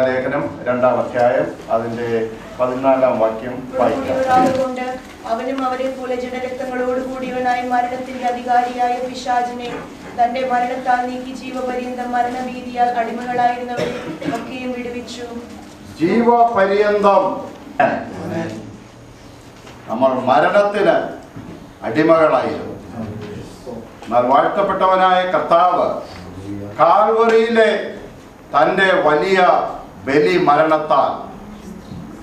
ലേഖനം 2-ാം അധ്യായം അതിന്റെ 14-ാം വാക്യം വായിക്കാം. അവനും അവരെ പോലെ ജഡരക്തങ്ങളോടുകൂടിയവനായി മരണത്തിന്റെ അധികാരിയായ പിശാചിനെ തന്റെ മരണത്താൽ നീക്കി ജീവപര്യന്തം മരണഭീതിയാൽ അടിമകളായിരുന്നവരെ ഒക്കെയും വിടുവിച്ചു. ജീവപര്യന്തം നമ്മൾ മരണത്തിന് അടിമകളായിരുന്നു. എന്നാൽ വാഴ്ത്തപ്പെട്ടവനായ കർത്താവ് കാൽവറിയിലെ തൻ്റെ വലിയ ബലി മരണത്താൽ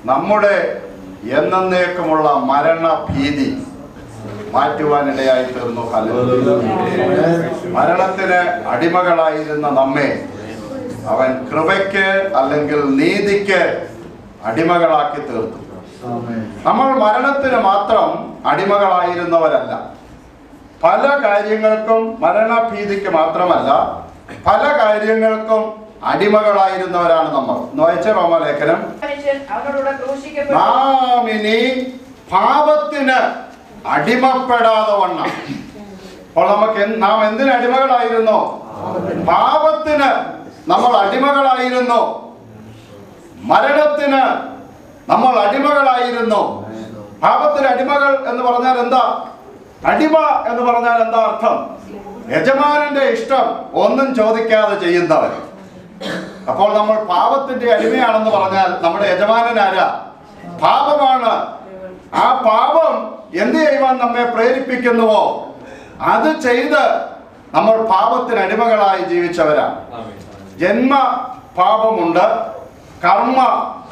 നമ്മുടെ എന്നേക്കുമുള്ള മരണഭീതി മാറ്റുവാനിടയായി തീർന്നു. മരണത്തിന് അടിമകളായിരുന്ന നമ്മെ അവൻ കൃപയ്ക്ക് അല്ലെങ്കിൽ നീതിക്ക് അടിമകളാക്കി തീർത്തു. നമ്മൾ മരണത്തിന് മാത്രം അടിമകളായിരുന്നവരല്ല, പല കാര്യങ്ങൾക്കും മരണഭീതിക്ക് മാത്രമല്ല പല കാര്യങ്ങൾക്കും അടിമകളായിരുന്നവരാണ് നമ്മൾ. വായിച്ച റോമാലേഖനം, നാം ഇനി പാപത്തിന് അടിമപ്പെടാതെ വണ്ണം. അപ്പോൾ നാം എന്തിന് അടിമകളായിരുന്നു? പാപത്തിന് നമ്മൾ അടിമകളായിരുന്നു. മരണത്തിന് നമ്മൾ അടിമകളായിരുന്നു. പാപത്തിന് അടിമകൾ എന്ന് പറഞ്ഞാൽ എന്താ? അടിമ എന്ന് പറഞ്ഞാൽ എന്താ അർത്ഥം? യജമാനന്റെ ഇഷ്ടം ഒന്നും ചോദിക്കാതെ ചെയ്യുന്നവൻ. അപ്പോൾ നമ്മൾ പാപത്തിന്റെ അടിമയാണെന്ന് പറഞ്ഞാൽ നമ്മുടെ യജമാനൻ ആരാ? പാപമാണ്. ആ പാപം എന്ത് ചെയ്യുവാൻ നമ്മെ പ്രേരിപ്പിക്കുന്നുവോ അത് ചെയ്ത് നമ്മൾ പാപത്തിന് അടിമകളായി ജീവിച്ചവരാണ്. ജന്മ പാപമുണ്ട്, കർമ്മ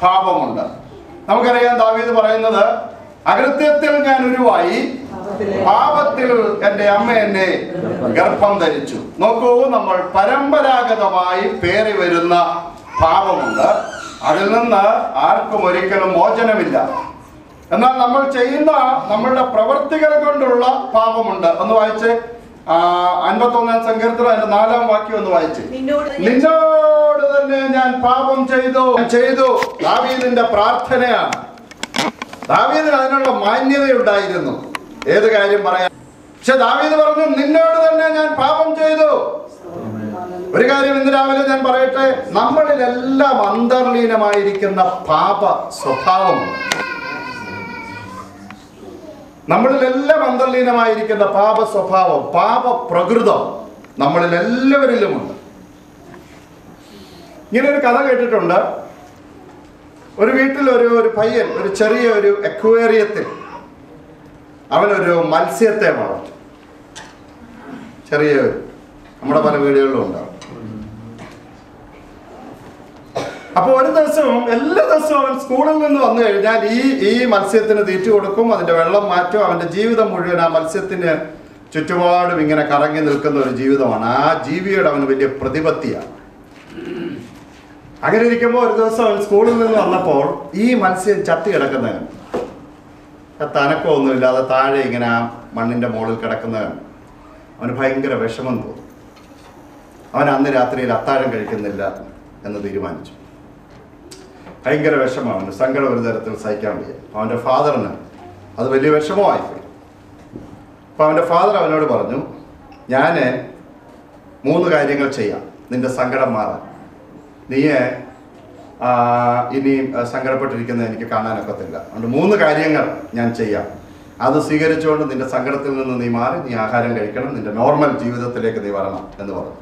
പാപമുണ്ട്. നമുക്കറിയാം ദാവീദ് പറയുന്നത്, അകൃത്യത്തിൽ ഞാൻ ഉരുവായി, പാപത്തിൽ എൻ്റെ അമ്മ എന്നെ ഗർഭം ധരിച്ചു. നോക്കൂ, നമ്മൾ പരമ്പരാഗതമായി പേറി വരുന്ന പാപമുണ്ട്. അതിൽ നിന്ന് ആർക്കും ഒരിക്കലും മോചനമില്ല. എന്നാൽ നമ്മൾ ചെയ്യുന്ന നമ്മളുടെ പ്രവർത്തികൾ കൊണ്ടുള്ള പാപമുണ്ട്. ഒന്ന് വായിച്ച് 51-ാം സങ്കീർത്തനം അതിന്റെ 4-ാം വാക്യം ഒന്ന് വായിച്ച്. നിന്നോട് തന്നെ ഞാൻ പാപം ചെയ്തു. ദാവീദിന്റെ പ്രാർത്ഥനയാണ്. ദാവീദിന് അതിനുള്ള മാന്യതയുണ്ടായിരുന്നു, ഏത് കാര്യം പറയാൻ. പക്ഷെ ദാവീദ് പറഞ്ഞു, നിന്നോട് തന്നെ ഞാൻ പാപം ചെയ്തു. ഒരു കാര്യം ഇന്ന് രാവിലെ ഞാൻ പറയട്ടെ, നമ്മളിലെല്ലാം അന്തർലീനമായിരിക്കുന്ന പാപ സ്വഭാവമുണ്ട്. നമ്മളിലെല്ലാം അന്തർലീനമായിരിക്കുന്ന പാപ സ്വഭാവം, പാപ പ്രകൃതം നമ്മളിൽ എല്ലാവരിലുമുണ്ട്. ഇങ്ങനെ ഒരു കഥ കേട്ടിട്ടുണ്ട്. ഒരു വീട്ടിൽ ഒരു പയ്യൻ ഒരു ചെറിയ ഒരു അക്വേറിയത്തിൽ അവനൊരു മത്സ്യത്തെ വളർത്തും. ചെറിയ നമ്മുടെ പല വീടുകളിലും ഉണ്ടാവും. അപ്പോൾ ഒരു ദിവസവും എല്ലാ ദിവസവും അവൻ സ്കൂളിൽ നിന്ന് വന്നു കഴിഞ്ഞാൽ ഈ മത്സ്യത്തിന് തീറ്റ കൊടുക്കും, അതിന്റെ വെള്ളം മാറ്റും. അവന്റെ ജീവിതം മുഴുവൻ ആ മത്സ്യത്തിന് ചുറ്റുപാടും ഇങ്ങനെ കറങ്ങി നിൽക്കുന്ന ഒരു ജീവിതമാണ്. ആ ജീവിയുടെ അവന് വലിയ പ്രതിപത്തിയാണ്. അങ്ങനെ ഇരിക്കുമ്പോൾ ഒരു ദിവസം അവൻ സ്കൂളിൽ നിന്ന് വന്നപ്പോൾ ഈ മത്സ്യം ചത്തി കിടക്കുന്നതാണ്. തനക്കമൊന്നുമില്ലാതെ താഴെ ഇങ്ങനെ ആ മണ്ണിന്റെ മുകളിൽ കിടക്കുന്നതാണ്. അവന് ഭയങ്കര വിഷമം തോന്നും. അവൻ അന്ന് രാത്രിയിൽ അത്താഴം കഴിക്കുന്നില്ല എന്ന് തീരുമാനിച്ചു. ഭയങ്കര വിഷമമാണ്, സങ്കടം ഒരു തരത്തിൽ സഹിക്കാൻ വയ്യ. അവൻ്റെ ഫാദറിന് അത് വലിയ വിഷമമായിപ്പോയി. അപ്പോൾ അവൻ്റെ ഫാദർ അവനോട് പറഞ്ഞു, ഞാൻ 3 കാര്യങ്ങൾ ചെയ്യാം നിന്റെ സങ്കടം മാറാൻ. നീ ഇനി സങ്കടപ്പെട്ടിരിക്കുന്നത് എനിക്ക് കാണാനൊക്കത്തില്ല. അതുകൊണ്ട് 3 കാര്യങ്ങൾ ഞാൻ ചെയ്യാം. അത് സ്വീകരിച്ചുകൊണ്ട് നിന്റെ സങ്കടത്തിൽ നിന്ന് നീ മാറി, നീ ആഹാരം കഴിക്കണം, നിന്റെ നോർമൽ ജീവിതത്തിലേക്ക് നീ വരണം എന്ന് പറഞ്ഞു.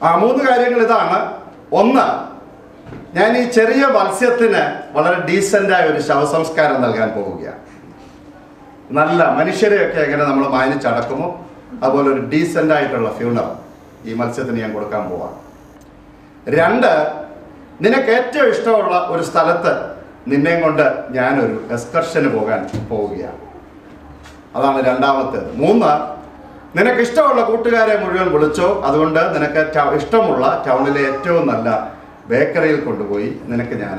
ആ 3 കാര്യങ്ങൾ ഇതാണ്. 1, ഞാൻ ഈ ചെറിയ മത്സ്യത്തിന് വളരെ ഡീസൻ്റായ ഒരു ശവസംസ്കാരം നൽകാൻ പോവുകയാണ്. നല്ല മനുഷ്യരെയൊക്കെ എങ്ങനെ നമ്മൾ മാനിച്ചടക്കുമോ അതുപോലെ ഒരു ഡീസൻ്റായിട്ടുള്ള ഫ്യൂണറൽ ഈ മത്സ്യത്തിന് ഞാൻ കൊടുക്കാൻ പോവാം. 2, നിനക്ക് ഏറ്റവും ഇഷ്ടമുള്ള ഒരു സ്ഥലത്ത് നിന്നെയും കൊണ്ട് ഞാനൊരു എക്സ്കർഷന് പോകാൻ പോവുകയാണ്. അതാണ് 2ാമത്തേത്. 3, നിനക്ക് ഇഷ്ടമുള്ള കൂട്ടുകാരെ മുഴുവൻ വിളിച്ചോ, അതുകൊണ്ട് നിനക്ക് ഇഷ്ടമുള്ള ടൗണിലെ ഏറ്റവും നല്ല ബേക്കറിയിൽ കൊണ്ടുപോയി നിനക്ക് ഞാൻ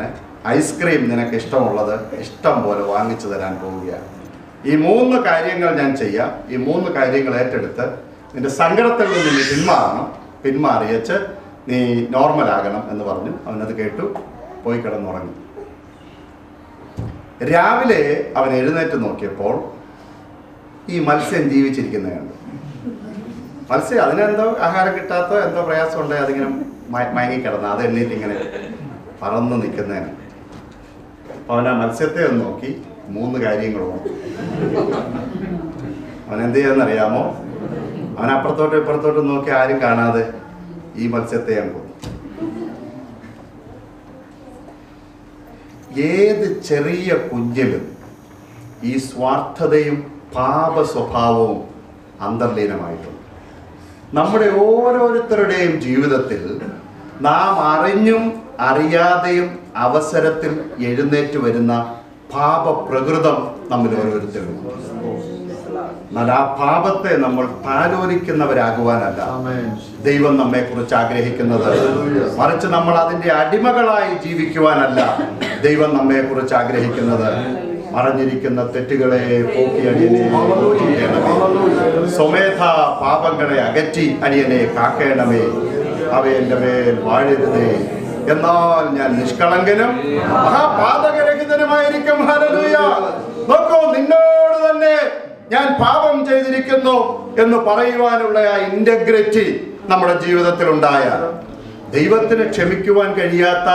ഐസ്ക്രീം നിനക്ക് ഇഷ്ടമുള്ളത് ഇഷ്ടം പോലെ വാങ്ങിച്ചു തരാൻ പോവുകയാണ്. ഈ 3 കാര്യങ്ങൾ ഞാൻ ചെയ്യാം. ഈ 3 കാര്യങ്ങൾ ഏറ്റെടുത്ത് നിന്റെ സങ്കടത്തിൽ നിന്ന് നീ പിന്മാറിയച്ച് നീ നോർമലാകണം എന്ന് പറഞ്ഞു. അവനത് കേട്ടു, പോയി കിടന്നുറങ്ങി. രാവിലെ അവൻ എഴുന്നേറ്റ് നോക്കിയപ്പോൾ ഈ മത്സ്യം ജീവിച്ചിരിക്കുന്നത് കണ്ടു. മത്സ്യം അതിനെന്തോ ആഹാരം കിട്ടാത്ത എന്തോ പ്രയാസം ഉണ്ടായി, അതിങ്ങനെ മയങ്ങിക്കിടന്ന് അത് എണ്ണീറ്റ് ഇങ്ങനെ പറന്ന് നിൽക്കുന്നതിന്. അവൻ ആ മത്സ്യത്തെ ഒന്ന് നോക്കി 3 കാര്യങ്ങളും അവൻ എന്ത് ചെയ്യാന്നറിയാമോ? അവൻ അപ്പുറത്തോട്ടും ഇപ്പുറത്തോട്ടും നോക്കി ആരും കാണാതെ ഈ മത്സ്യത്തെ ഞാൻ കൊന്നു. ഏത് ചെറിയ കുഞ്ഞിലും ഈ സ്വാർത്ഥതയും പാപ സ്വഭാവവും അന്തർലീനമായിട്ടുണ്ട്. നമ്മുടെ ഓരോരുത്തരുടെയും ജീവിതത്തിൽ നാം അറിഞ്ഞും അറിയാതെയും അവസരത്തിൽ എഴുന്നേറ്റ് വരുന്ന പാപപ്രകൃതം നമ്മിൽ ഓരോരുത്തരും. എന്നാൽ ആ പാപത്തെ നമ്മൾ താലോലിക്കുന്നവരാകുവാനല്ല ദൈവം നമ്മെ കുറിച്ച് ആഗ്രഹിക്കുന്നത്. മറിച്ച് നമ്മൾ അതിന്റെ അടിമകളായി ജീവിക്കുവാനല്ല ദൈവം നമ്മെ കുറിച്ച് ആഗ്രഹിക്കുന്നത്. മറഞ്ഞിരിക്കുന്ന തെറ്റുകളെ പോക്കി അടിയനെ മോചിക്കണമേ. സ്വമേധ പാപങ്ങളെ അകറ്റി അടിയനെ കാക്കേണമേ. അവ എൻ്റെ മേൽ വാഴരുതേ. എന്നാൽ ഞാൻ നിഷ്കളങ്കനും മഹാപാതകരഹിതനുമായിരിക്കും. ഹല്ലേലൂയ. നോക്കൂ, നിന്നോട് തന്നെ ഞാൻ പാപം ചെയ്തിരിക്കുന്നു എന്ന് പറയുവാനുള്ള ആ ഇന്റഗ്രിറ്റി നമ്മുടെ ജീവിതത്തിൽ ഉണ്ടായാൽ ദൈവത്തിന് ക്ഷമിക്കുവാൻ കഴിയാത്ത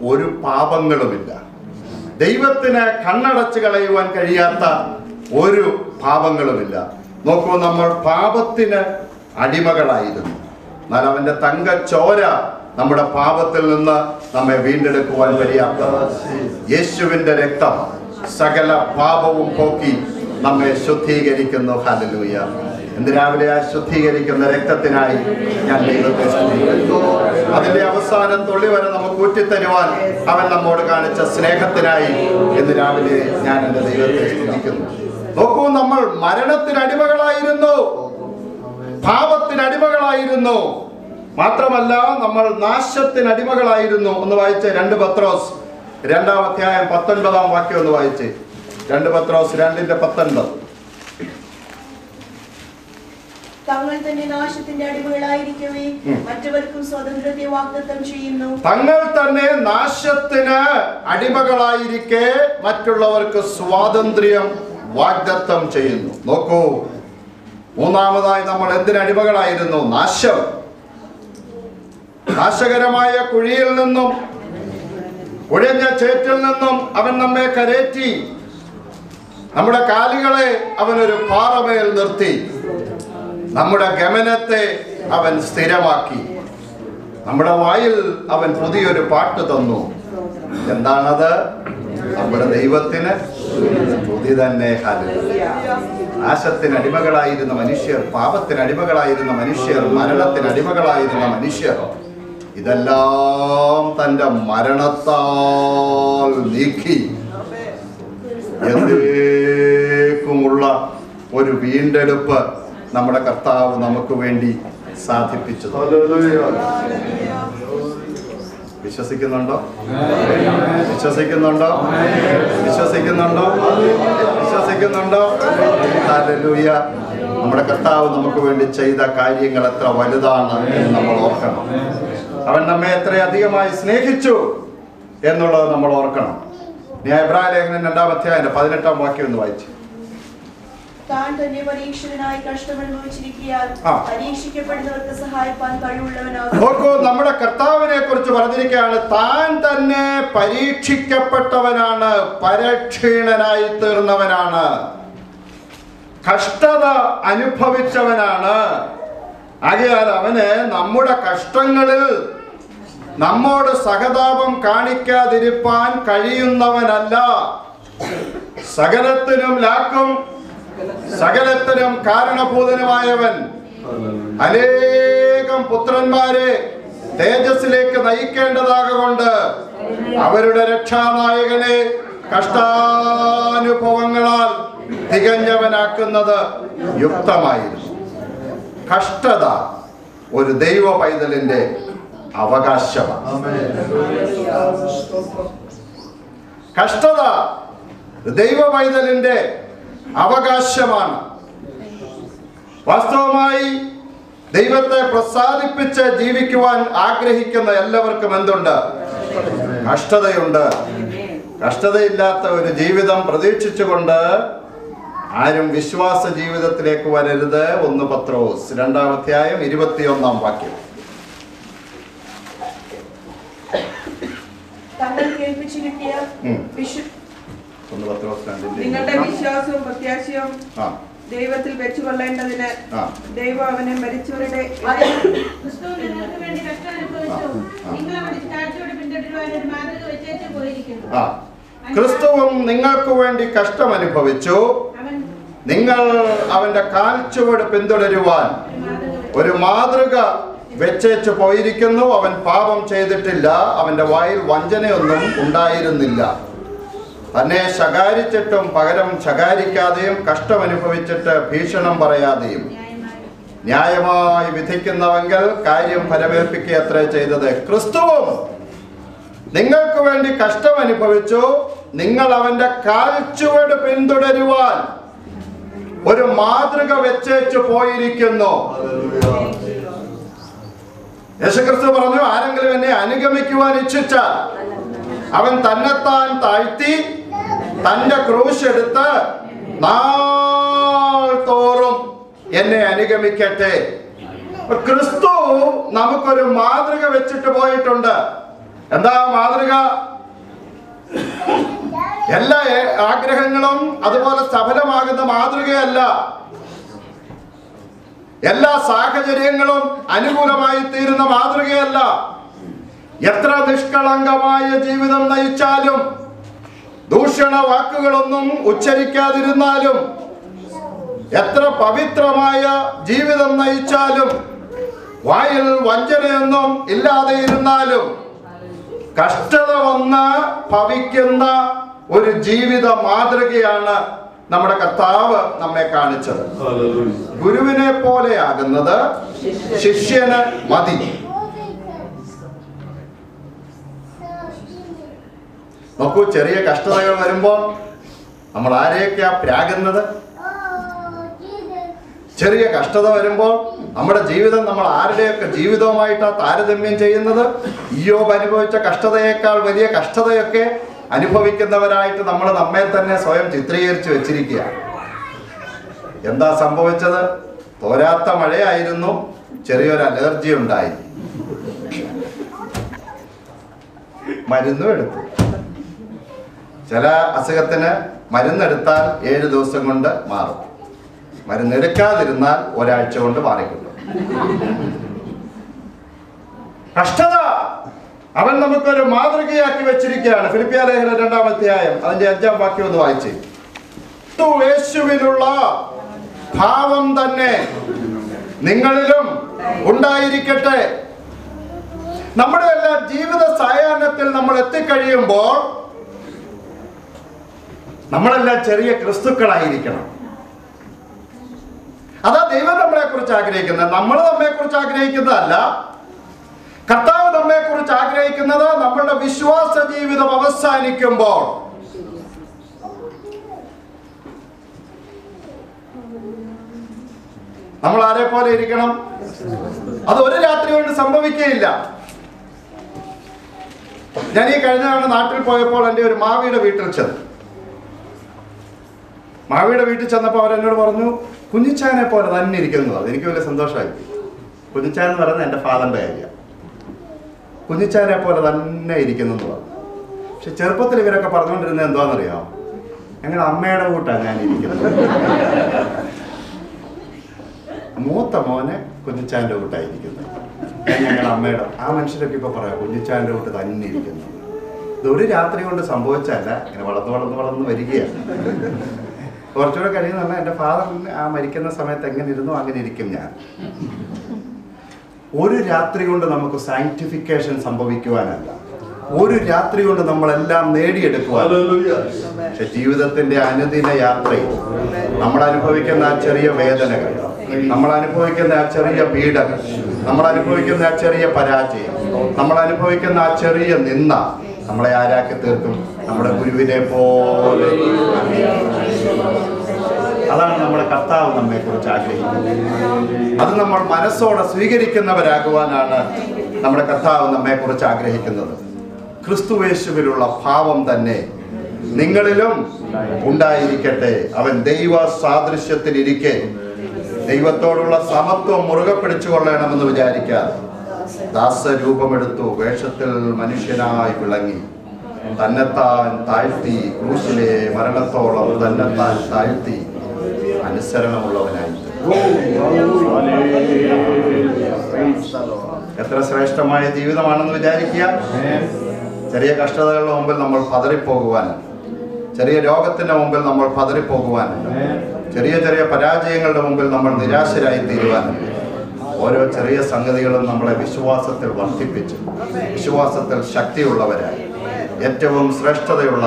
ഒരു പാപങ്ങളുമില്ല. ദൈവത്തിന് കണ്ണടച്ച് കളയുവാൻ കഴിയാത്ത ഒരു പാപങ്ങളുമില്ല. നോക്കൂ, നമ്മൾ പാപത്തിന് അടിമകളായിരുന്നു. എന്നാൽ അവന്റെ തങ്കച്ചോര നമ്മുടെ പാപത്തിൽ നിന്ന് നമ്മെ വീണ്ടെടുക്കുവാൻ പര്യാപ്തമാണ്. യേശുവിന്റെ രക്തം സകല പാപവും പോക്കി നമ്മെ ശുദ്ധീകരിക്കുന്നു. ഹല്ലേലൂയ. ഇന്ന് രാവിലെ ആ ശുദ്ധീകരിക്കുന്ന രക്തത്തിനായി ഞാൻ ദൈവത്തെ സ്തുതിക്കുന്നു. അതിന്റെ അവസാനം തുള്ളി വരെ നമുക്ക് ഊറ്റിത്തരുവാൻ അവൻ നമ്മോട് കാണിച്ച സ്നേഹത്തിനായി ഇന്ന് രാവിലെ ഞാൻ എൻ്റെ ദൈവത്തെ സ്തുതിക്കുന്നു. നോക്കൂ, നമ്മൾ മരണത്തിന് അടിമകളായിരുന്നു, പാപത്തിന് അടിമകളായിരുന്നു. മാത്രമല്ല നമ്മൾ നാശത്തിന് അടിമകളായിരുന്നു. ഒന്ന് വായിച്ച് 2 പത്രോസ് 2-ാം അധ്യായം 19-ാം വാക്യം ഒന്ന് വായിച്ച്. 2 പത്രോസ് 2:19. തങ്ങൾ തന്നെ നാശത്തിന്റെ അടിമകളായിരിക്കവേ മറ്റവർക്കും സ്വാതന്ത്ര്യത്തെ വാഗ്ദത്തം ചെയ്യുന്നു. തങ്ങൾ തന്നെ നാശത്തിന് അടിമകളായിരിക്കെ മറ്റുള്ളവർക്ക് സ്വാതന്ത്ര്യം വാഗ്ദത്തം ചെയ്യുന്നു. നോക്കൂ, മൂന്നാമതായി നമ്മൾ എന്തിന് അടിമകളായിരുന്നു? നാശം. നാശകരമായ കുഴിയിൽ നിന്നും ഒഴിഞ്ഞ ചേറ്റിൽ നിന്നും അവൻ നമ്മെ കരേറ്റി. നമ്മുടെ കാലുകളെ അവനൊരു പാറമേൽ നിർത്തി. നമ്മുടെ ഗമനത്തെ അവൻ സ്ഥിരമാക്കി. നമ്മുടെ വായിൽ അവൻ പുതിയൊരു പാട്ട് തന്നു. എന്താണത്? നമ്മുടെ ദൈവത്തിന് സ്തുതി തന്നെ. ഹല്ലേലൂയ. നാശത്തിന് അടിമകളായിരുന്ന മനുഷ്യർ, പാപത്തിന് അടിമകളായിരുന്ന മനുഷ്യർ, മരണത്തിന് അടിമകളായിരുന്ന മനുഷ്യർ ഇതെല്ലാം തന്റെ മരണത്താൽ നീക്കി എന്നേക്കുമുള്ള ഒരു വീണ്ടെടുപ്പ് നമ്മുടെ കർത്താവ് നമുക്ക് വേണ്ടി സാധിപ്പിച്ചു. വിശ്വസിക്കുന്നുണ്ടോ? വിശ്വസിക്കുന്നുണ്ടോ? വിശ്വസിക്കുന്നുണ്ടോ? വിശ്വസിക്കുന്നുണ്ടോ? ഹല്ലേലൂയ. നമ്മുടെ കർത്താവ് നമുക്ക് വേണ്ടി ചെയ്ത കാര്യങ്ങൾ എത്ര വലുതാണ് എന്ന് നമ്മൾ ഓർക്കണം. അവൻ നമ്മെ എത്ര അധികമായി സ്നേഹിച്ചു എന്നുള്ളത് നമ്മൾ ഓർക്കണം. എബ്രായ ലേഖനം 2-ാം അധ്യായം 18-ാം വാക്യം ഒന്ന് വായിച്ചു. താൻ തന്നെ പരീക്ഷകനായി കഷ്ടമനുഭവിച്ചിരിക്കാൻ പരീക്ഷിക്കപ്പെടുന്നവർക്ക് സഹായിപ്പാൻ കഴിവുള്ളവനാകും. നോക്കൂ, നമ്മുടെ കർത്താവിനെ കുറിച്ച് പറഞ്ഞിരിക്കുകയാണ്. താൻ തന്നെ പരീക്ഷിക്കപ്പെട്ടവനാണ്, പരീക്ഷീണനായി തീർന്നവനാണ്, കഷ്ടത അനുഭവിച്ചവനാണ്. ആകയാൽ അവന് നമ്മുടെ കഷ്ടങ്ങളിൽ നമ്മോട് സഹതാപം കാണിക്കാതിരിപ്പാൻ കഴിയുന്നവനല്ല. സകലത്തിനും ലാക്കും സകലത്തിനും കാരണഭൂതനുമായവൻ അനേകം പുത്രന്മാരെ തേജസ്സിലേക്ക് നയിക്കേണ്ടതാകൊണ്ട് അവരുടെ രക്ഷാനായകനെ കഷ്ടാനുഭവങ്ങളാൽ തികഞ്ഞവനാക്കുന്നത് യുക്തമായിരുന്നു. കഷ്ടത ഒരു ദൈവ പൈതലിന്റെ അവകാശമാണ്. കഷ്ടത ദൈവ പൈതലിന്റെ അവകാശമാണ്. വാസ്തവമായി ദൈവത്തെ പ്രസാദിപ്പിച്ച് ജീവിക്കുവാൻ ആഗ്രഹിക്കുന്ന എല്ലാവർക്കും എന്തുണ്ട്? കഷ്ടതയുണ്ട്. കഷ്ടതയില്ലാത്ത ഒരു ജീവിതം പ്രതീക്ഷിച്ചുകൊണ്ട് ആരും വിശ്വാസ ജീവിതത്തിലേക്ക് വരരുത്. 1 പത്രോസ് 2-ാം അധ്യായം 21-ാം വാക്യം. നിങ്ങളുടെ വിശ്വാസവും പ്രത്യാശയും ദൈവത്തിൽ വെച്ചുകൊള്ളേണ്ടതിന് ദൈവം അവനെ മരിച്ചവരുടെ ക്രിസ്തുവും നിങ്ങൾക്ക് വേണ്ടി കഷ്ടം അനുഭവിച്ചു, നിങ്ങൾ അവന്റെ കാൽച്ചുവട് പിന്തുടരുവാൻ ഒരു മാതൃക വെച്ചേച്ചു പോയിരിക്കുന്നു. അവൻ പാപം ചെയ്തിട്ടില്ല, അവന്റെ വായിൽ വഞ്ചനയൊന്നും ഉണ്ടായിരുന്നില്ല. തന്നെ ശകാരിച്ചിട്ടും പകരം ശകാരിക്കാതെയും കഷ്ടമനുഭവിച്ചിട്ട് ഭീഷണം പറയാതെയും ന്യായമായി വിധിക്കുന്നവെങ്കിൽ കാര്യം ഫലമേൽപ്പിക്കുക അത്രേ ചെയ്തത്. ക്രിസ്തുവും നിങ്ങൾക്ക് വേണ്ടി കഷ്ടം അനുഭവിച്ചു, നിങ്ങൾ അവന്റെ കാൽച്ചുവട് പിന്തുടരുവാൻ ഒരു മാതൃക വെച്ചേച്ചു പോയിരിക്കുന്നു. യേശുക്രിസ്തു പറഞ്ഞു, ആരെങ്കിലും എന്നെ അനുഗമിക്കുവാൻ ഇച്ഛിച്ചാൽ അവൻ തന്നെത്താൻ താഴ്ത്തി തന്റെ ക്രൂശ് എടുത്ത് നാൾ തോറും എന്നെ അനുഗമിക്കട്ടെ. ക്രിസ്തു നമുക്കൊരു മാതൃക വെച്ചിട്ട് പോയിട്ടുണ്ട്. എന്താ മാതൃക? എല്ലാ ആഗ്രഹങ്ങളും അതുപോലെ സഫലമാകുന്ന മാതൃകയല്ല. എല്ലാ സാഹചര്യങ്ങളും അനുകൂലമായി തീരുന്ന മാതൃകയല്ല. എത്ര നിഷ്കളങ്കമായ ജീവിതം നയിച്ചാലും, ദൂഷണ വാക്കുകളൊന്നും ഉച്ചരിക്കാതിരുന്നാലും, എത്ര പവിത്രമായ ജീവിതം നയിച്ചാലും, വായിൽ വഞ്ചനയൊന്നും ഇല്ലാതെ ഇരുന്നാലും, കഷ്ടത വന്ന് ഭവിക്കുന്ന ഒരു ജീവിത മാതൃകയാണ് നമ്മുടെ കർത്താവ് നമ്മെ കാണിച്ചത്. ഗുരുവിനെ പോലെയാകുന്നത് ശിഷ്യന് മതി. നോക്കൂ, ചെറിയ കഷ്ടതകൾ വരുമ്പോൾ നമ്മൾ ആരെയൊക്കെയാ പ്രാകുന്നത്? ചെറിയ കഷ്ടത വരുമ്പോൾ നമ്മുടെ ജീവിതം നമ്മൾ ആരുടെയൊക്കെ ജീവിതവുമായിട്ടാണ് താരതമ്യം ചെയ്യുന്നത്? ഇയ്യോബ് അനുഭവിച്ച കഷ്ടതയേക്കാൾ വലിയ കഷ്ടതയൊക്കെ അനുഭവിക്കുന്നവരായിട്ട് നമ്മൾ നമ്മെ തന്നെ സ്വയം ചിത്രീകരിച്ച് വെച്ചിരിക്കുക. എന്താ സംഭവിച്ചത്? തോരാത്ത മഴയായിരുന്നു, ചെറിയൊരു അലർജി ഉണ്ടായി, മരുന്നും എടുത്തു. ചില അസുഖത്തിന് മരുന്നെടുത്താൽ 7 ദിവസം കൊണ്ട് മാറും, മരുന്നെടുക്കാതിരുന്നാൽ ഒരാഴ്ച കൊണ്ട് മാറിക്കിട്ടും. കഷ്ടത അവൻ നമുക്കൊരു മാതൃകയാക്കി വെച്ചിരിക്കുകയാണ്. ഫിലിപ്പിയ ലേഖനം 2-ാം അധ്യായം അതിന്റെ 5-ാം വാക്യം ഒന്ന് വായിച്ച്. യേശുവിലുള്ള ഭാവം തന്നെ നിങ്ങളിലും ഉണ്ടായിരിക്കട്ടെ. നമ്മുടെ എല്ലാ ജീവിത സായാഹ്നത്തിൽ നമ്മൾ എത്തിക്കഴിയുമ്പോൾ നമ്മളെല്ലാം ചെറിയ ക്രിസ്തുക്കളായിരിക്കണം. അതാ ദൈവം നമ്മളെ കുറിച്ച് ആഗ്രഹിക്കുന്നത്. നമ്മൾ നമ്മെ കുറിച്ച് ആഗ്രഹിക്കുന്നതല്ല, കർത്താവ് നമ്മെ കുറിച്ച് ആഗ്രഹിക്കുന്നത് നമ്മളുടെ വിശ്വാസ ജീവിതം അവസാനിക്കുമ്പോൾ നമ്മൾ ആരെ പോലെ ഇരിക്കണം. അത് ഒരു രാത്രി കൊണ്ട് സംഭവിക്കുകയില്ല. ഞാൻ ഈ കഴിഞ്ഞ തവണ നാട്ടിൽ പോയപ്പോൾ എൻ്റെ ഒരു മാവിയുടെ വീട്ടിൽ ചെന്നു. മാവിയുടെ വീട്ടിൽ ചെന്നപ്പോൾ അവരെന്നോട് പറഞ്ഞു, കുഞ്ഞിച്ചാനെ പോലെ തന്നെ ഇരിക്കുന്നത്. എനിക്ക് വലിയ സന്തോഷമായി. കുഞ്ഞിച്ചാൻ എന്ന് പറയുന്നത് എൻ്റെ ഫാദറിൻ്റെ കാര്യമാണ്. കുഞ്ഞിച്ചാനെ പോലെ തന്നെ ഇരിക്കുന്നു എന്ന് പറഞ്ഞു. പക്ഷെ ചെറുപ്പത്തിൽ ഇവരൊക്കെ പറഞ്ഞുകൊണ്ടിരുന്നത് എന്താണെന്നറിയാമോ? ഞങ്ങളുടെ അമ്മയുടെ കൂട്ടാണ് ഞാൻ ഇരിക്കുന്നത്. മൂത്ത മോനെ കുഞ്ഞിച്ചാൻ്റെ കൂട്ടായിരിക്കുന്നത്, ഞങ്ങളുടെ അമ്മയുടെ. ആ മനുഷ്യരൊക്കെ ഇപ്പൊ പറയാം കുഞ്ഞിച്ചാൻ്റെ കൂട്ട് തന്നെ ഇരിക്കുന്നത്. ഇതൊരു രാത്രി കൊണ്ട് സംഭവിച്ചല്ല, ഇങ്ങനെ വളർന്ന് വരികയാണ്. കുറച്ചുകൂടെ കഴിയുന്ന എൻ്റെ ഫാദറിന് ആ മരിക്കുന്ന സമയത്ത് എങ്ങനെ ഇരുന്നോ അങ്ങനെ ഇരിക്കും ഞാൻ. ഒരു രാത്രി കൊണ്ട് നമുക്ക് സാങ്ക്ടിഫിക്കേഷൻ സംഭവിക്കുവാനല്ല, ഒരു രാത്രി കൊണ്ട് നമ്മളെല്ലാം നേടിയെടുക്കുവാൻ. പക്ഷെ ജീവിതത്തിന്റെ അനുദിന യാത്രയിൽ നമ്മൾ അനുഭവിക്കുന്ന ആ ചെറിയ വേദനകൾ, നമ്മൾ അനുഭവിക്കുന്ന ആ ചെറിയ പീഡകൾ, നമ്മൾ അനുഭവിക്കുന്ന ആ ചെറിയ പരാജയം, നമ്മൾ അനുഭവിക്കുന്ന ആ ചെറിയ നിന്ദ നമ്മളെ ആരാക്കി തീർക്കും? നമ്മുടെ ഗുരുവിനെ പോലെ. അതാണ് നമ്മുടെ കർത്താവ് നമ്മെ കുറിച്ച് ആഗ്രഹിക്കുന്നത്. അത് നമ്മൾ മനസ്സോടെ സ്വീകരിക്കുന്നവരാകുവാനാണ് നമ്മുടെ കർത്താവ് നമ്മെ കുറിച്ച് ആഗ്രഹിക്കുന്നത്. ക്രിസ്തുയേശുവിലുള്ള ഭാവം തന്നെ നിങ്ങളിലും ഉണ്ടായിരിക്കട്ടെ. അവൻ ദൈവ സാദൃശ്യത്തിലിരിക്കെ ദൈവത്തോടുള്ള സമത്വം മുറുകെ പിടിച്ചുകൊള്ളണമെന്ന് വിചാരിക്കാതെ ദാസരൂപമെടുത്തു, വേഷത്തിൽ മനുഷ്യനായി വിളങ്ങി, തന്നെത്താൻ താഴ്ത്തി, ക്രൂശിലെ മരണത്തോളം തന്നെത്താൻ താഴ്ത്തി അനുസരണമുള്ളവനായി. എത്ര ശ്രേഷ്ഠമായ ജീവിതമാണെന്ന് വിചാരിക്കുക. ചെറിയ കഷ്ടതകളുടെ മുമ്പിൽ നമ്മൾ പതറിപ്പോകുവാൻ, ചെറിയ രോഗത്തിന്റെ മുമ്പിൽ നമ്മൾ പതറിപ്പോകുവാൻ, ചെറിയ ചെറിയ പരാജയങ്ങളുടെ മുമ്പിൽ നമ്മൾ നിരാശരായി തീരുവാൻ, ഓരോ ചെറിയ സംഗതികളും നമ്മളെ വിശ്വാസത്തിൽ വർദ്ധിപ്പിച്ച് വിശ്വാസത്തിൽ ശക്തിയുള്ളവരായി ഏറ്റവും ശ്രേഷ്ഠതയുള്ള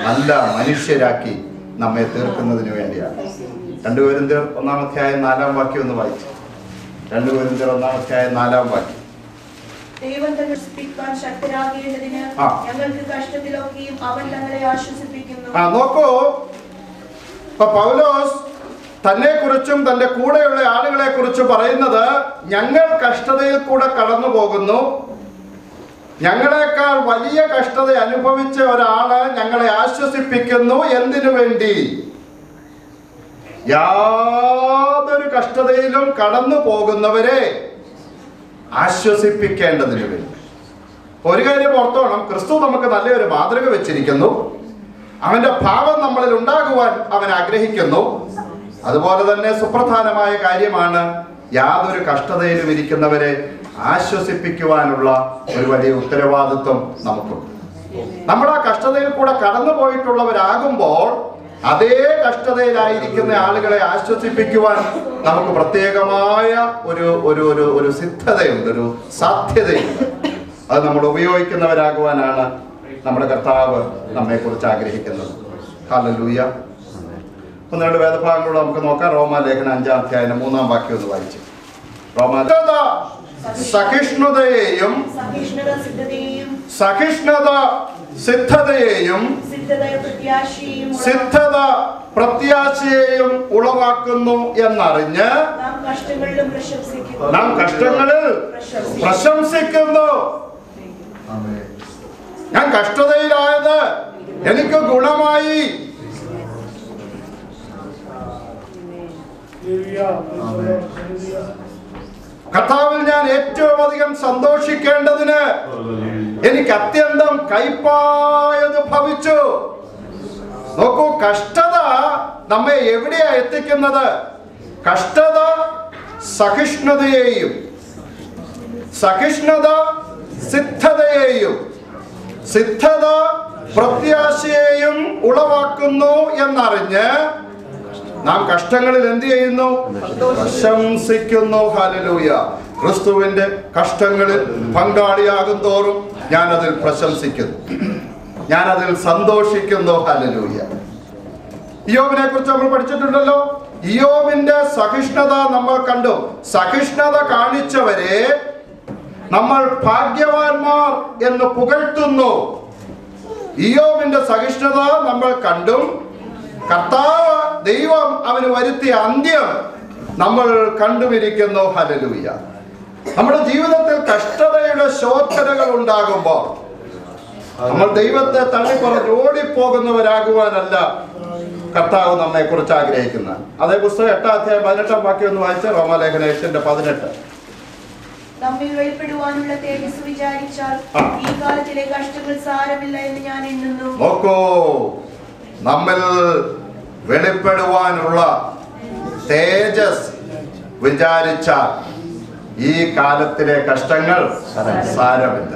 നല്ല മനുഷ്യരാക്കി നമ്മെ തീർക്കുന്നതിന് വേണ്ടിയാണ്. 2 കൊരിന്ത്യർ 1-ാം അധ്യായം 4-ാം വാക്യം ഒന്ന് വായിച്ചു. 2 കൊരിന്ത്യർ 1-ാം അധ്യായം 4-ാം വാക്യം. ദൈവം തന്നെ സ്പിക്കാൻ ശക്തരാകേണ്ടതിന് ഞങ്ങൾക്ക് കഷ്ടത്തിലൊക്കെയും അവൻ ഞങ്ങളെ ആശ്വസിപ്പിക്കുന്നു. നോക്കൂ, ഇപ്പൊ പൗലോസ് തന്നെ കുറിച്ചും തന്റെ കൂടെയുള്ള ആളുകളെ കുറിച്ചും പറയുന്നത്, ഞങ്ങൾ കഷ്ടതയിൽ കൂടെ കടന്നു പോകുന്നു, ഞങ്ങളെക്കാൾ വലിയ കഷ്ടത അനുഭവിച്ച ഒരാള് ഞങ്ങളെ ആശ്വസിപ്പിക്കുന്നു. എന്തിനു വേണ്ടി? യാതൊരു കഷ്ടതയിലും കടന്നു പോകുന്നവരെ ആശ്വസിപ്പിക്കേണ്ടതിന് വേണ്ടി. ഒരു കാര്യം ഓർത്തോണം, ക്രിസ്തു നമുക്ക് നല്ലൊരു മാതൃക വെച്ചിരിക്കുന്നു. അവന്റെ ഭാവം നമ്മളിൽ ഉണ്ടാകുവാൻ അവൻ ആഗ്രഹിക്കുന്നു. അതുപോലെ തന്നെ സുപ്രധാനമായ കാര്യമാണ് യാതൊരു കഷ്ടതയിലും ഇരിക്കുന്നവരെ ആശ്വസിപ്പിക്കുവാനുള്ള ഒരു വലിയ ഉത്തരവാദിത്വം നമുക്കുണ്ട്. നമ്മൾ ആ കഷ്ടതയിൽ കൂടെ കടന്നു പോയിട്ടുള്ളവരാകുമ്പോൾ അതേ കഷ്ടതയിലായിരിക്കുന്ന ആളുകളെ ആശ്വസിപ്പിക്കുവാൻ നമുക്ക് പ്രത്യേകമായ ഒരു സിദ്ധതയുണ്ട്, ഒരു സാധ്യതയുണ്ട്. അത് നമ്മൾ ഉപയോഗിക്കുന്നവരാകുവാനാണ് നമ്മുടെ കർത്താവ് നമ്മെക്കുറിച്ച് ആഗ്രഹിക്കുന്നത്. ഹല്ലേലൂയ. 1-2 വേദഭാഗങ്ങളോട് നമുക്ക് നോക്കാം. റോമാലേഖനം 5-ാം അധ്യായം 3-ാം വാക്യം ഒന്ന് വായിച്ചു. സഹിഷ്ണുതയെയും സഹിഷ്ണുത സിദ്ധതയെയും സിദ്ധത പ്രത്യാശയെയും ഉളവാക്കുന്നു എന്നറിഞ്ഞ് നാം കഷ്ടങ്ങളിൽ പ്രശംസിക്കുന്നു. ഞാൻ കഷ്ടതയിലായത് എനിക്ക് ഗുണമായി. കർത്താവിൽ ഞാൻ ഏറ്റവും അധികം സന്തോഷിക്കേണ്ടതിന് എനിക്ക് അത്യന്തം കൈപ്പായത് ഭവിച്ചു. നോക്കൂ, കഷ്ടത നമ്മെ എവിടെയാ എത്തിക്കുന്നത്? കഷ്ടത സഹിഷ്ണുതയെയും സഹിഷ്ണുത സിദ്ധതയെയും സിദ്ധത പ്രത്യാശയെയും ഉളവാക്കുന്നു എന്നറിഞ്ഞ് നാം കഷ്ടങ്ങളിൽ എന്ത് ചെയ്യുന്നു? പ്രശംസിക്കുന്നു. ഹല്ലേലൂയ. ക്രിസ്തുവിന്റെ കഷ്ടങ്ങളിൽ പങ്കാളിയാകും തോറും ഞാനതിൽ പ്രശംസിക്കുന്നു, ഞാനതിൽ സന്തോഷിക്കുന്നു. ഹല്ലേലൂയ. ഇയ്യോബിനെ കുറിച്ച് നമ്മൾ പഠിച്ചിട്ടുണ്ടല്ലോ. ഇയ്യോബിന്റെ സഹിഷ്ണുത നമ്മൾ കണ്ടു. സഹിഷ്ണുത കാണിച്ചവരെ നമ്മൾ ഭാഗ്യവാന്മാർ എന്ന് പുകഴ്ത്തുന്നു. ഇയ്യോബിന്റെ സഹിഷ്ണുത നമ്മൾ കണ്ടും കർത്താവ് ദൈവം അവന് വരുത്തിയ അന്ത്യം നമ്മൾ കണ്ടുമിരിക്കുന്നു. ഹല്ലേലൂയ. നമ്മുടെ ജീവിതത്തിൽ കഷ്ടതയുടെ ശോധനകൾ ഉണ്ടാകുമ്പോൾ നമ്മൾ ദൈവത്തെ തള്ളിപ്പറഞ്ഞ് ഓടിപ്പോകുന്നവരാകുവാനല്ല കർത്താവ് നമ്മെ കുറിച്ച് ആഗ്രഹിക്കുന്നത്. അതേ പുസ്തകം 8-ാം അധ്യായം 18-ാം വാക്യം ഒന്ന് വായിച്ച. റോമാലേഖനം 8-18. നമ്മിൽ വെളിപ്പെടുവാനുള്ള തേജസ് വിചാരിച്ചാൽ ഈ കാലത്തിലെ കഷ്ടങ്ങൾ സാരമില്ല എന്ന് ഞാൻ എണ്ണുന്നു. നോക്കൂ, നമ്മിൽ വെളിപ്പെടുവാനുള്ള തേജസ് വിചാരിച്ചാൽ ഈ കാലത്തിലെ കഷ്ടങ്ങൾ സാരമില്ല.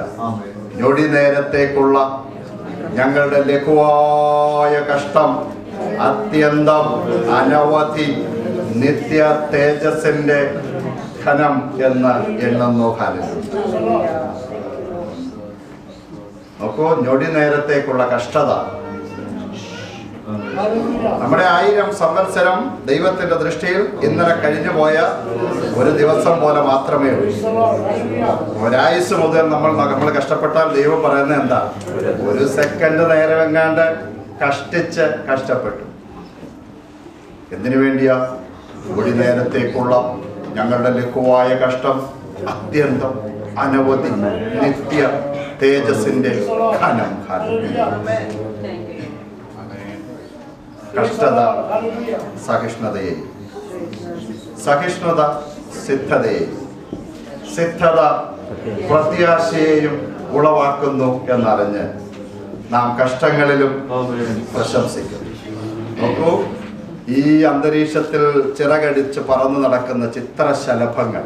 ഞൊടി നേരത്തേക്കുള്ള ഞങ്ങളുടെ ലഘുവായ കഷ്ടം അത്യന്തം അനവധി നിത്യ തേജസ്സിന്റെ ഘനം എന്ന് എണ്ണുന്നു. ഹല്ലേലൂയ. നോക്കൂ, ഞൊടി നേരത്തേക്കുള്ള കഷ്ടത നമ്മുടെ 1000 സംവത്സരം ദൈവത്തിന്റെ ദൃഷ്ടിയിൽ ഇന്നലെ കഴിഞ്ഞു പോയ ഒരു ദിവസം പോലെ മാത്രമേ ഉള്ളൂ. ഒരായുസ് മുതൽ നമ്മൾ കഷ്ടപ്പെട്ടാൽ ദൈവം പറയുന്നത് എന്താ? ഒരു സെക്കൻഡ് നേരം എങ്ങാണ്ട് കഷ്ടപ്പെട്ടു. എന്തിനു വേണ്ടിയാ? ഒരു നേരത്തേക്കുള്ള ഞങ്ങളുടെ ലഘുവായ കഷ്ടം അത്യന്തം അനവധി നിത്യ തേജസ്സിന്റെ ഘനം. കഷ്ടത സഹിഷ്ണുതയെയും സഹിഷ്ണുത സിദ്ധതയെയും സിദ്ധത പ്രത്യാശയെയും ഉളവാക്കുന്നു എന്നറിഞ്ഞ് നാം കഷ്ടങ്ങളിലും പ്രശംസിക്കും. നോക്കൂ, ഈ അന്തരീക്ഷത്തിൽ ചിറകടിച്ച് പറന്നു നടക്കുന്ന ചിത്രശലഭങ്ങൾ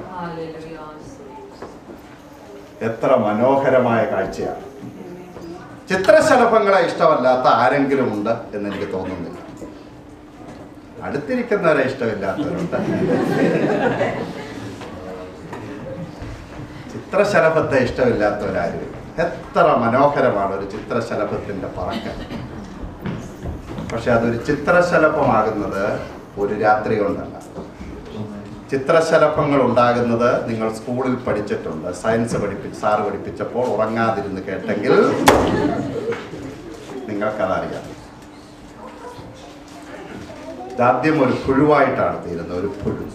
എത്ര മനോഹരമായ കാഴ്ചയാണ്. ചിത്രശലഭങ്ങളെ ഇഷ്ടമല്ലാത്ത ആരെങ്കിലും ഉണ്ട് എന്ന് എനിക്ക് തോന്നുന്നില്ല. അടുത്തിരിക്കുന്നവരെ ഇഷ്ടമില്ലാത്തവരുണ്ട്. ചിത്രശലഭത്തെ ഇഷ്ടമില്ലാത്തവരാരും. എത്ര മനോഹരമാണ് ഒരു ചിത്രശലഭത്തിന്റെ പറക്കൽ. പക്ഷെ അതൊരു ചിത്രശലഭമാകുന്നത് ഒരു രാത്രി കൊണ്ടല്ല. ചിത്രശലഭങ്ങൾ ഉണ്ടാകുന്നത് നിങ്ങൾ സ്കൂളിൽ പഠിച്ചിട്ടുണ്ട്. Science sir പഠിപ്പിച്ചപ്പോൾ ഉറങ്ങാതിരുന്ന് കേട്ടെങ്കിൽ നിങ്ങൾക്കതറിയാം. ഇതാദ്യം ഒരു പുഴുവായിട്ടാണ് തീരുന്നത്. ഒരു പുഴു.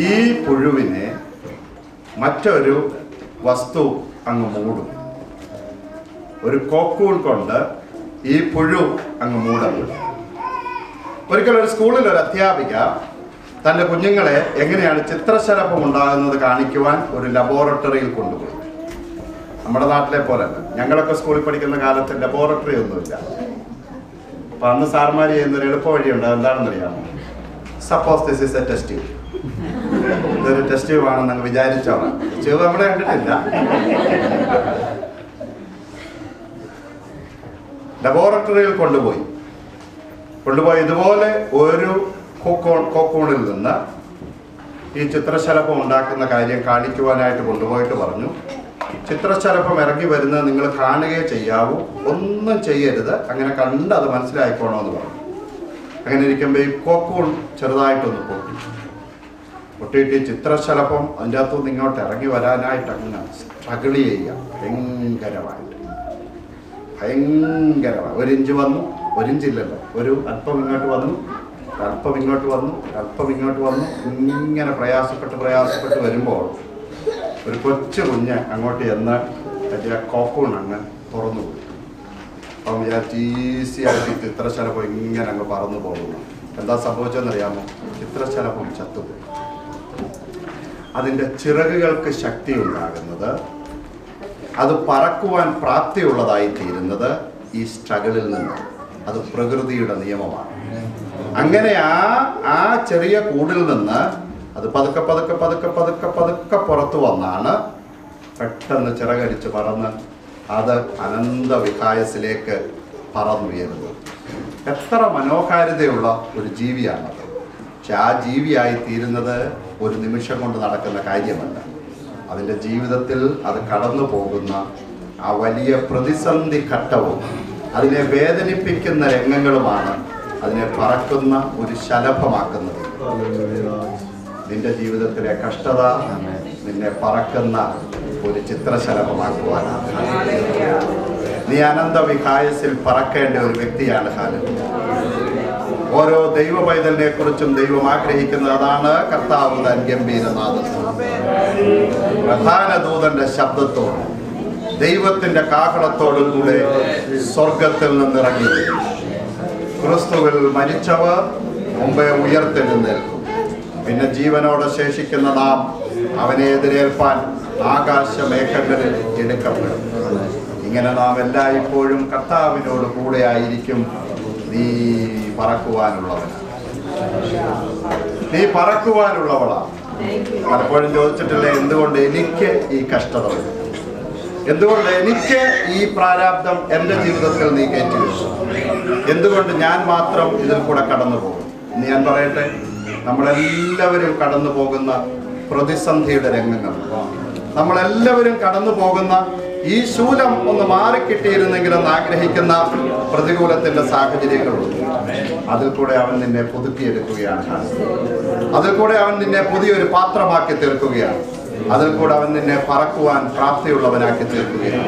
ഈ പുഴുവിനെ മറ്റൊരു വസ്തു അങ്ങ് മൂടും. ഒരു കോക്കൂൺ കൊണ്ട് ഈ പുഴു അങ്ങ് മൂടപ്പെടും. ഒരിക്കലും ഒരു സ്കൂളിൽ ഒരു അധ്യാപിക തൻ്റെ കുഞ്ഞുങ്ങളെ എങ്ങനെയാണ് ചിത്രശലഭം ഉണ്ടാകുന്നത് കാണിക്കുവാൻ ഒരു ലബോറട്ടറിയിൽ കൊണ്ടുപോയി. നമ്മുടെ നാട്ടിലെ പോലല്ല. ഞങ്ങളൊക്കെ സ്കൂളിൽ പഠിക്കുന്ന കാലത്ത് ലബോറട്ടറി ഒന്നുമില്ല. അപ്പൊ അന്ന് സാർമാർ ചെയ്യുന്നൊരു എളുപ്പ വഴിയുണ്ട്. എന്താണെന്ന് അറിയാമോ? Suppose this is A test tube. ഇതൊരു ടെസ്റ്റ് ട്യൂബ് ആണെന്ന് അങ്ങ് വിചാരിച്ചോളാം. ട്യൂബ് നമ്മളെ കണ്ടിട്ടില്ല. ലബോറട്ടറിയിൽ കൊണ്ടുപോയി ഇതുപോലെ ഒരു കോക്കൂണിൽ നിന്ന് ഈ ചിത്രശലഭം ഉണ്ടാക്കുന്ന കാര്യം കാണിക്കുവാനായിട്ട് കൊണ്ടുപോയിട്ട് പറഞ്ഞു, ചിത്രശലഭം ഇറങ്ങി വരുന്നത് നിങ്ങൾ കാണുകയേ ചെയ്യാവൂ, ഒന്നും ചെയ്യരുത്, അങ്ങനെ കണ്ട് അത് മനസ്സിലായിക്കോണമെന്ന് പറഞ്ഞു. അങ്ങനെ ഇരിക്കുമ്പോൾ ഈ കോക്കൂൺ ചെറുതായിട്ടൊന്ന് പൊട്ടിയിട്ട് ഈ ചിത്രശലഭം അതിൻ്റെ അകത്തുനിന്ന് ഇങ്ങോട്ട് ഇറങ്ങി വരാനായിട്ട് അങ്ങനെ സ്ട്രഗിൾ ചെയ്യുക. ഭയങ്കരമായി 1 ഇഞ്ച് വന്നു, 1 ഇഞ്ചില്ലല്ലോ, ഒരു അല്പം ഇങ്ങോട്ട് വന്നു, അല്പം ഇങ്ങോട്ട് വന്നു, അല്പം ഇങ്ങോട്ട് വന്നു. ഇങ്ങനെ പ്രയാസപ്പെട്ട് വരുമ്പോൾ ഒരു കൊച്ചു കുഞ്ഞ് അങ്ങോട്ട് ചെന്ന് മറ്റേ കോക്കൂൺ അങ്ങ് തുറന്നു പോയി. അപ്പം വിചാരിച്ച് ഈസിയായിട്ട് ചിത്രശലഭം ഇങ്ങനെ അങ്ങ് പറന്നു പോകുന്നു. എന്താ സംഭവിച്ചതെന്നറിയാമോ? ചിത്രശലഭം ചത്തുപോയി. അതിൻ്റെ ചിറകുകൾക്ക് ശക്തി ഉണ്ടാകുന്നത്, അത് പറക്കുവാൻ പ്രാപ്തിയുള്ളതായി തീരുന്നത് ഈ സ്ട്രഗിളിൽ നിന്നാണ്. അത് പ്രകൃതിയുടെ നിയമമാണ്. അങ്ങനെ ആ ചെറിയ കൂടിൽ നിന്ന് അത് പതുക്കെ പുറത്തു വന്നാണ് പെട്ടെന്ന് ചിറകടിച്ച് പറന്ന് അത് അനന്ത വികായസിലേക്ക് പറന്നുയരുന്നത്. എത്ര മനോഹാരിതയുള്ള ഒരു ജീവിയാണത്. പക്ഷെ ആ ജീവിയായി തീരുന്നത് ഒരു നിമിഷം കൊണ്ട് നടക്കുന്ന കാര്യമല്ല. അതിൻ്റെ ജീവിതത്തിൽ അത് കടന്നു പോകുന്ന ആ വലിയ പ്രതിസന്ധി ഘട്ടവും അതിനെ വേദനിപ്പിക്കുന്ന രംഗങ്ങളുമാണ് അതിനെ പറക്കുന്ന ഒരു ശലഭമാക്കുന്നത്. നിന്റെ ജീവിതത്തിലെ കഷ്ടത നിന്നെ പറക്കുന്ന ഒരു ചിത്രശലഭമാക്കുവാനാണ്. നീ അനന്ത വികായസിൽ പറക്കേണ്ട ഒരു വ്യക്തിയാണ് ഹാലലൂയ. ഓരോ ദൈവ പൈതലിനെ കുറിച്ചും ദൈവം ആഗ്രഹിക്കുന്നത് അതാണ്. കർത്താവ് തൻ ഗംഭീരനാദത്തോടും പ്രധാന ദൂതന്റെ ശബ്ദത്തോടും ദൈവത്തിന്റെ കാഹളത്തോടും കൂടെ സ്വർഗത്തിൽ നിന്നിറങ്ങി ക്രിസ്തുവിൽ മരിച്ചവർ മുമ്പേ ഉയർത്തെഴുന്നേൽക്കും. പിന്നെ ജീവനോടെ ശേഷിക്കുന്ന നാം അവനെ എതിരേൽപ്പാൻ ആകാശമേഖലകളിൽ എടുക്കപ്പെടും. ഇങ്ങനെ നാം എല്ലായ്പ്പോഴും കർത്താവിനോട് കൂടെ ആയിരിക്കും. നീ പറക്കുവാനുള്ളവനാണ്. പലപ്പോഴും ചോദിച്ചിട്ടില്ലേ, എന്തുകൊണ്ട് എനിക്ക് ഈ കഷ്ടത വരും, എന്തുകൊണ്ട് എനിക്ക് ഈ പ്രാരാബ്ദം എൻ്റെ ജീവിതത്തിൽ നീ കയറ്റി വെച്ചു, എന്തുകൊണ്ട് ഞാൻ മാത്രം ഇതിൽ കൂടെ കടന്നു പോകും? ഇന്ന് ഞാൻ പറയട്ടെ, നമ്മളെല്ലാവരും കടന്നു പോകുന്ന പ്രതിസന്ധിയുടെ രംഗങ്ങൾ, നമ്മളെല്ലാവരും കടന്നു പോകുന്ന ഈ ശൂലം ഒന്ന് മാറിക്കിട്ടിയിരുന്നെങ്കിലെന്ന് ആഗ്രഹിക്കുന്ന പ്രതികൂലത്തിന്റെ സാഹചര്യങ്ങളുണ്ട്. അതിൽ കൂടെ അവൻ നിന്നെ പുതുക്കിയെടുക്കുകയാണ്. അതിൽ കൂടെ അവൻ നിന്നെ പുതിയൊരു പാത്രമാക്കി തീർക്കുകയാണ്. അതിൽ കൂടെ അവൻ നിന്നെ പറക്കുവാൻ പ്രാപ്തിയുള്ളവനാക്കി തീർക്കുകയാണ്.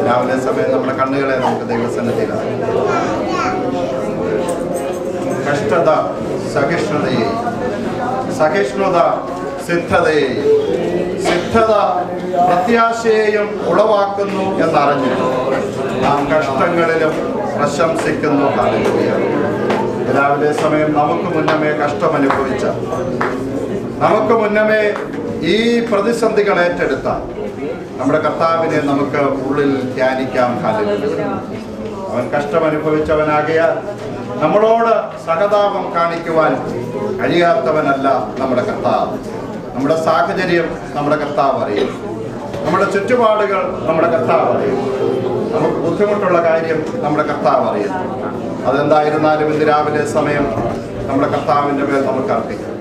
രാവിലെ സമയം നമ്മുടെ കണ്ണുകളെ നമുക്ക് ദൈവസന്നിധിയിലാണ്. കഷ്ടത സഹിഷ്ണുതയെയും സഹിഷ്ണുത സിദ്ധതയെയും സിദ്ധത പ്രത്യാശയെയും ഉളവാക്കുന്നു എന്നറിഞ്ഞു നാം കഷ്ടങ്ങളിലും പ്രശംസിക്കുന്നു. ഹല്ലേലൂയ. രാവിലെ സമയം നമുക്ക് മുന്നമേ കഷ്ടമനുഭവിച്ച, നമുക്ക് മുന്നമേ ഈ പ്രതിസന്ധികൾ ഏറ്റെടുത്ത, നമ്മുടെ കർത്താവിനെ നമുക്ക് ഉള്ളിൽ ധ്യാനിക്കാം. ഹല്ലേലൂയ. അവൻ കഷ്ടമനുഭവിച്ചവനാകിയാൽ നമ്മളോട് സഹതാപം കാണിക്കുവാൻ കഴിയാത്തവനല്ല നമ്മുടെ കർത്താവ്. നമ്മുടെ സാഹചര്യം നമ്മുടെ കർത്താവ് അറിയും. നമ്മുടെ ചുറ്റുപാടുകൾ നമ്മുടെ കർത്താവ് അറിയും. നമുക്ക് ബുദ്ധിമുട്ടുള്ള കാര്യം നമ്മുടെ കർത്താവ് അറിയും. അതെന്തായിരുന്നാലും ഇന്ന് രാവിലെ സമയം നമ്മുടെ കർത്താവിൻ്റെ മേൽ നമുക്ക് അർപ്പിക്കാം.